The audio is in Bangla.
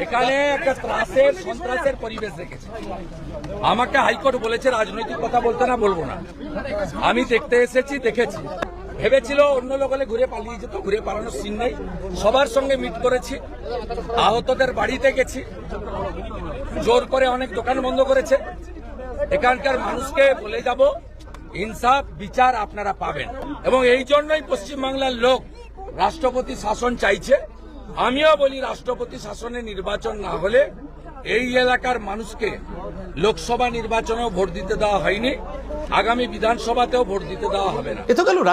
এখানে একটা ত্রাসের সন্ত্রাসের পরিবেশ রেখেছে। আমাকে হাইকোর্ট বলেছে রাজনৈতিক কথা বলতে না, বলবো না। আমি দেখতে এসেছি, দেখেছি। ভেবেছিল অন্য লোক হলে ঘুরে পালিয়ে যেত, ঘুরে পালানোর সিন নেই। সবার সঙ্গে মিট করেছি, আহতদের বাড়িতে গেছি, জোর করে অনেক দোকান বন্ধ করেছে। এখানকার মানুষকে বলে যাব ইনসাফ বিচার আপনারা পাবেন, এবং এই জন্যই পশ্চিমবাংলার লোক রাষ্ট্রপতি শাসন চাইছে। আমিও বলি রাষ্ট্রপতি শাসনে নির্বাচন না হলে এই এলাকার মানুষকে লোকসভা নির্বাচনেও ভোট দিতে দেওয়া হয়নি, আগামী বিধানসভাতেও ভোট দিতে দেওয়া হবে না।